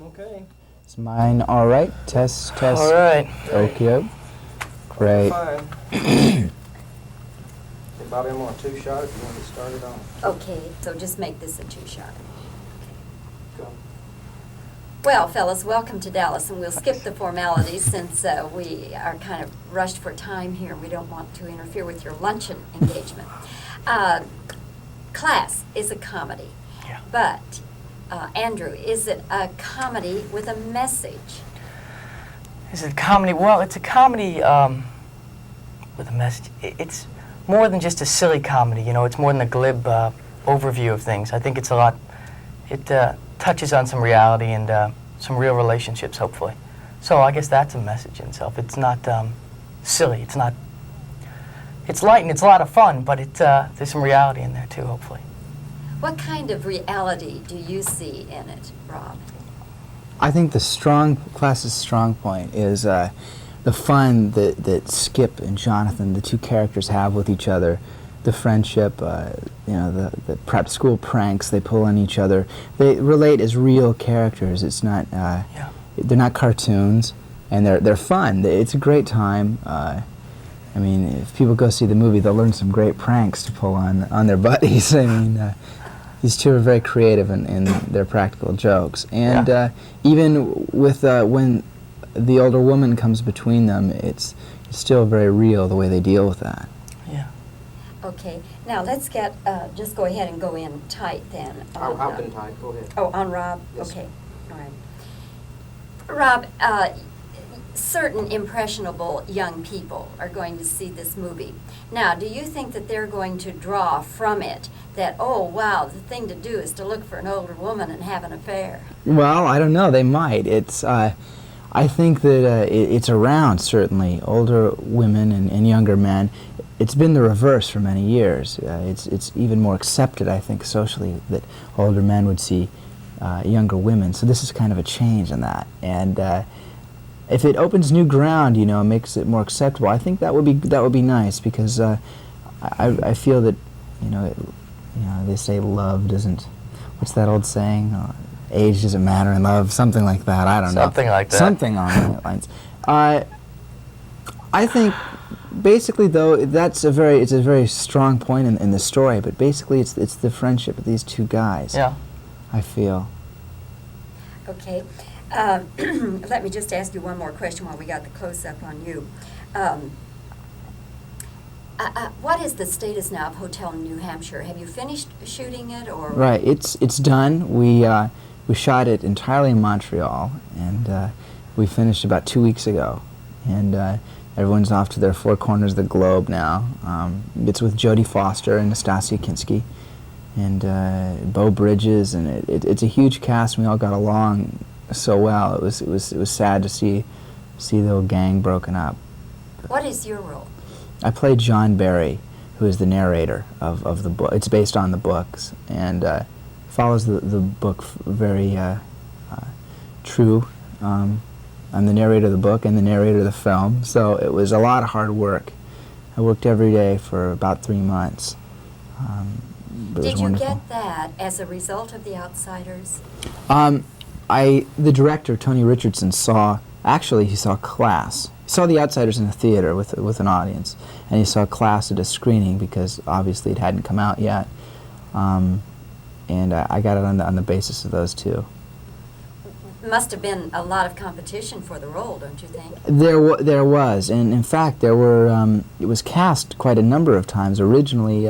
Okay. Is mine all right? Test, test. All right. Okay. Great. Fine. Hey, Bobbie, I'm on a two-shot if you want to get started on. Okay, so just make this a two-shot. Go. Well, fellas, welcome to Dallas, and we'll skip the formalities since we are kind of rushed for time here. We don't want to interfere with your luncheon engagement. Class is a comedy, Yeah. but Andrew, is it a comedy with a message? Is it a comedy? Well, it's a comedy with a message. It's more than just a silly comedy, you know. It's more than a glib overview of things. I think it's a lot. It touches on some reality and some real relationships, hopefully. So I guess that's a message in itself. It's not silly. It's not. It's light and it's a lot of fun, but there's some reality in there too, hopefully. What kind of reality do you see in it, Rob? I think the class's strong point is the fun that Skip and Jonathan, the two characters, have with each other, the friendship, you know, the prep school pranks they pull on each other. They relate as real characters. It's not, they're not cartoons, and they're fun. It's a great time. I mean, if people go see the movie, they'll learn some great pranks to pull on their buddies. I mean, these two are very creative in their practical jokes. And even with when the older woman comes between them, it's still very real the way they deal with that. Yeah. Okay, now let's get, just go ahead and go in tight then. I'll hop in tight. Go ahead. Oh, on Rob? Yes. Okay, all right. Rob, certain impressionable young people are going to see this movie. Now, do you think that they're going to draw from it that, oh, wow, the thing to do is to look for an older woman and have an affair? Well, I don't know. They might. It's. I think that it's around, certainly, older women and younger men. It's been the reverse for many years. It's even more accepted, I think, socially, that older men would see younger women. So this is kind of a change in that. And if it opens new ground, you know, makes it more acceptable, I think that would be nice, because I feel that, you know, they say love doesn't. What's that old saying? Age doesn't matter in love, something like that. I don't know. Something like that. Something on that lines. I think basically, though, it's a very strong point in the story. But basically, it's the friendship of these two guys. Yeah. I feel. Okay. Let me just ask you one more question while we got the close-up on you. What is the status now of Hotel New Hampshire? Have you finished shooting it, or? Right. It's done. We shot it entirely in Montreal, and we finished about 2 weeks ago. And everyone's off to their four corners of the globe now. It's with Jodie Foster and Nastasia Kinski and Beau Bridges, and it's a huge cast. And we all got along so well. It was sad to see the old gang broken up. What is your role? I played John Barry, who is the narrator of the book. It's based on the books, and follows the book very true. I'm the narrator of the book and the narrator of the film, so it was a lot of hard work. I worked every day for about 3 months. Did you get that as a result of The Outsiders? The director, Tony Richardson, he saw Class. He saw The Outsiders in the theater with an audience, and he saw Class at a screening because obviously it hadn't come out yet. And I got it on the basis of those two. Must have been a lot of competition for the role, don't you think? There was, and in fact, there were. It was cast quite a number of times. Originally,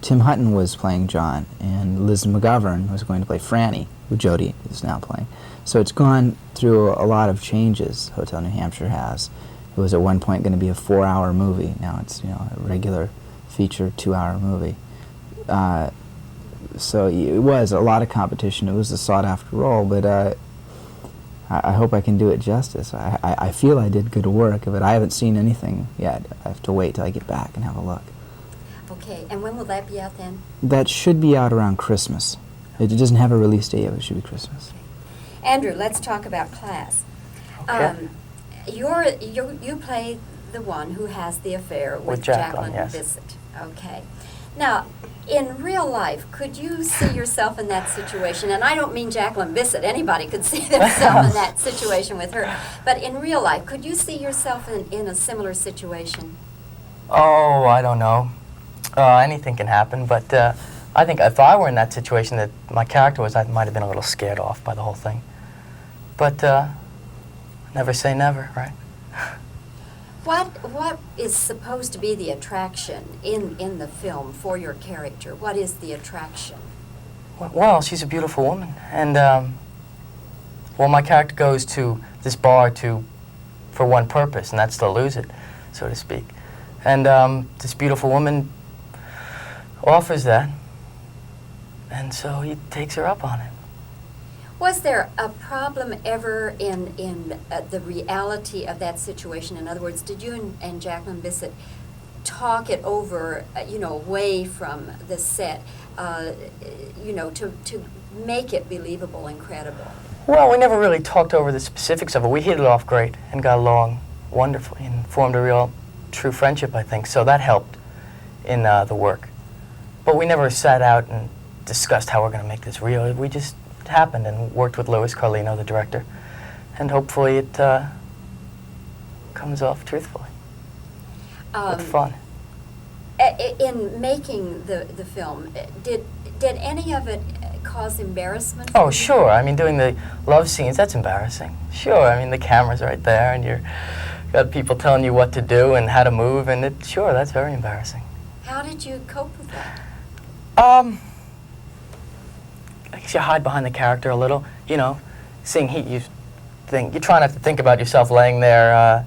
Tim Hutton was playing John, and Liz McGovern was going to play Franny, who Jodie is now playing. So it's gone through a lot of changes. Hotel New Hampshire has. It was at one point going to be a 4-hour movie. Now it's a regular feature 2-hour movie. So it was a lot of competition. It was a sought-after role, but. I hope I can do it justice. I feel I did good work, but I haven't seen anything yet. I have to wait till I get back and have a look. Okay, and when will that be out then? That should be out around Christmas. It doesn't have a release date yet, but it should be Christmas. Okay. Andrew, let's talk about Class. Okay. You play the one who has the affair with Jacqueline, Jacqueline yes. Bissett. Okay. Now, In real life, could you see yourself in that situation? And I don't mean Jacqueline Bisset. Anybody could see themselves in that situation with her. But in real life, could you see yourself in a similar situation? Oh, I don't know. Anything can happen, but I think if I were in that situation that my character was, I might have been a little scared off by the whole thing. But never say never, right? What is supposed to be the attraction in the film for your character? What is the attraction? Well, she's a beautiful woman, and well, my character goes to this bar for one purpose, and that's to lose it, so to speak. And this beautiful woman offers that, and so he takes her up on it. Was there a problem ever in the reality of that situation? In other words, did you and Jacqueline Bisset talk it over, away from the set, to make it believable and credible? Well, we never really talked over the specifics of it. We hit it off great and got along wonderfully and formed a real, true friendship, I think. So that helped in the work. But we never sat out and discussed how we're going to make this real. We just happened and worked with Louis Carlino, the director, and hopefully it comes off truthfully. With fun. In making the film, did any of it cause embarrassment? Oh, sure. I mean, doing the love scenes, that's embarrassing. Sure. I mean, the camera's right there, and you've got people telling you what to do and how to move, and sure, that's very embarrassing. How did you cope with that? I guess you hide behind the character a little. Seeing heat, you try not to think about yourself laying there,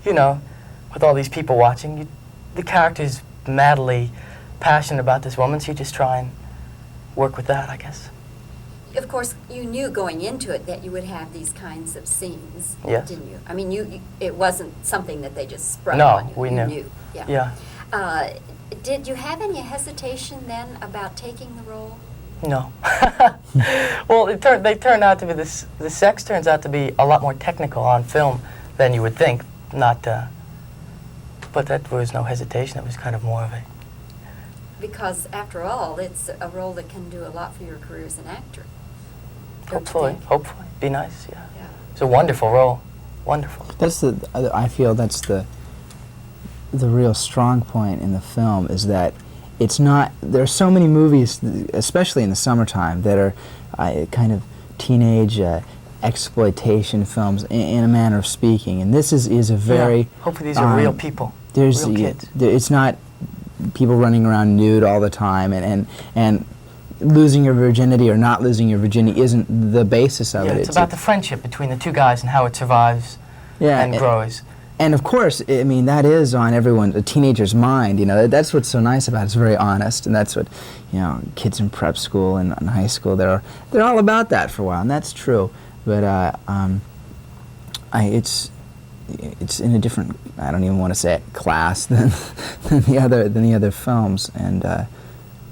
with all these people watching. The character's madly passionate about this woman, so you just try and work with that, I guess. Of course, you knew going into it that you would have these kinds of scenes, yes. Didn't you? I mean, it wasn't something that they just sprung no, on you. we You knew. knew. Yeah. Did you have any hesitation then about taking the role? No. Well, they turned out to be the sex turns out to be a lot more technical on film than you would think. But that was no hesitation. It was kind of more of a. Because after all, it's a role that can do a lot for your career as an actor. Hopefully, be nice. Yeah. Yeah. It's a wonderful role. Wonderful. I feel that's the real strong point in the film is that it's not. There are so many movies, especially in the summertime, that are kind of teenage exploitation films, in a manner of speaking. And this is a very. Yeah. Hopefully, these are real people. Real kids. It's not people running around nude all the time, and losing your virginity or not losing your virginity isn't the basis of it. It's about the friendship between the two guys and how it survives and grows. And of course, I mean, that is on a teenager's mind. That's what's so nice about it. It's very honest, and that's what, kids in prep school and in high school, they're all about that for a while, and that's true. But it's in a different, I don't even want to say it, class than the other films, and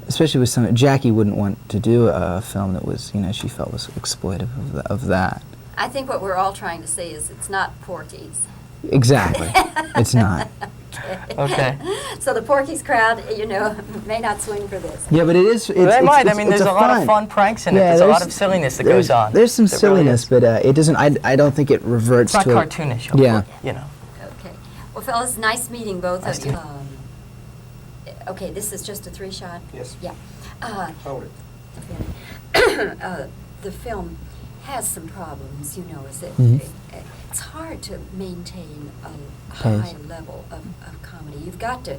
especially with Jackie wouldn't want to do a film that was, she felt was exploitive of that. I think what we're all trying to say is it's not Porky's. Exactly. It's not. Okay. So the Porky's crowd, may not swing for this. Yeah, but it is. They might. I mean, there's a lot of fun pranks in it. There's a lot of silliness that goes on. There's some silliness, but it doesn't. I don't think it reverts it's to. It's not cartoonish. Okay. Well, fellas, nice meeting both of you. Okay, this is just a 3-shot. Yes. Yeah. Hold it. Okay. The film has some problems, is it? Mhm. It's hard to maintain a Pace. high level of comedy. You've got to,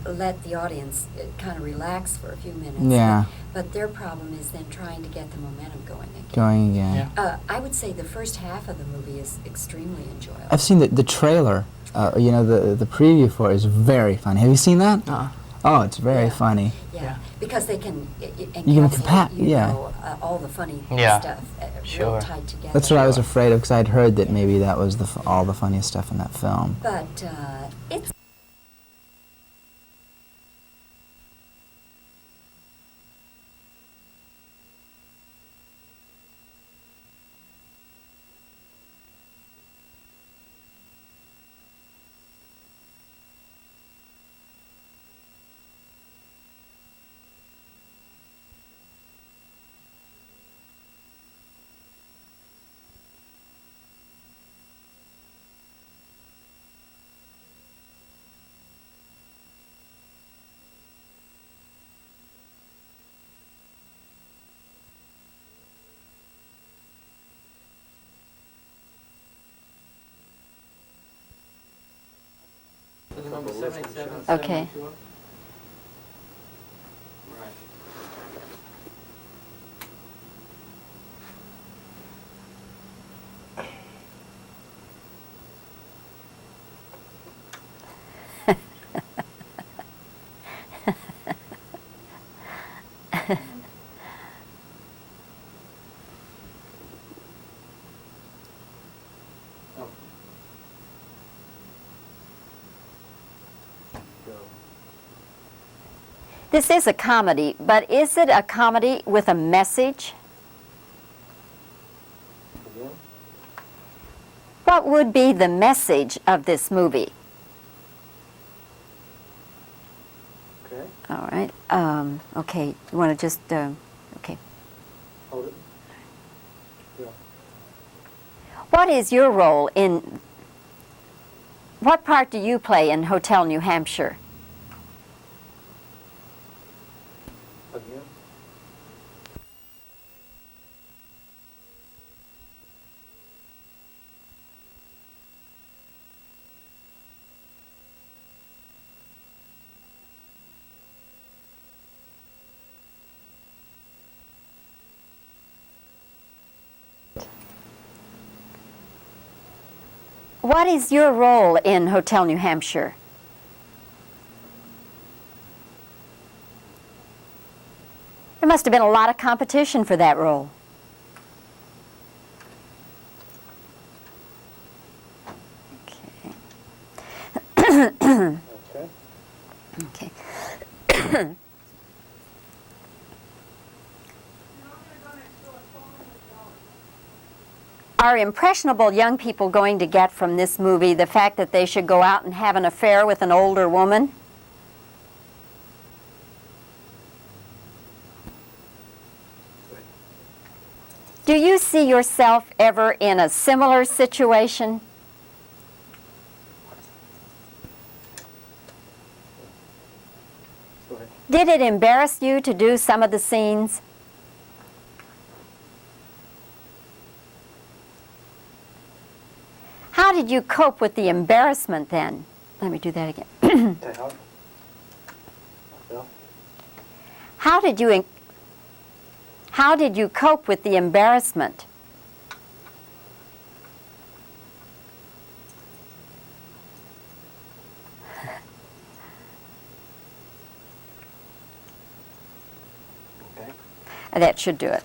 let the audience kind of relax for a few minutes. Yeah. But their problem is then trying to get the momentum going again. Going again. Yeah. I would say the first half of the movie is extremely enjoyable. I've seen the trailer. The preview for it is very funny. Have you seen that? Oh, it's very funny. Yeah, because they can yeah. all the funny stuff Sure. real tight together. That's what I was afraid of, because I'd heard that maybe that was all the funniest stuff in that film. But it's the number 77, Okay. 721. Right. Oh. Go. This is a comedy, but is it a comedy with a message? Again. What would be the message of this movie? Okay. All right. Okay. You want to just, okay. Hold it. Go. What is your role in, what part do you play in Hotel New Hampshire? Again. What is your role in Hotel New Hampshire? There must have been a lot of competition for that role. Okay. Okay. Okay. Are impressionable young people going to get from this movie the fact that they should go out and have an affair with an older woman? Do you see yourself ever in a similar situation? Go ahead. Did it embarrass you to do some of the scenes? How did you cope with the embarrassment then? Let me do that again. Okay, hold. Go. How did you cope with the embarrassment? Okay. That should do it.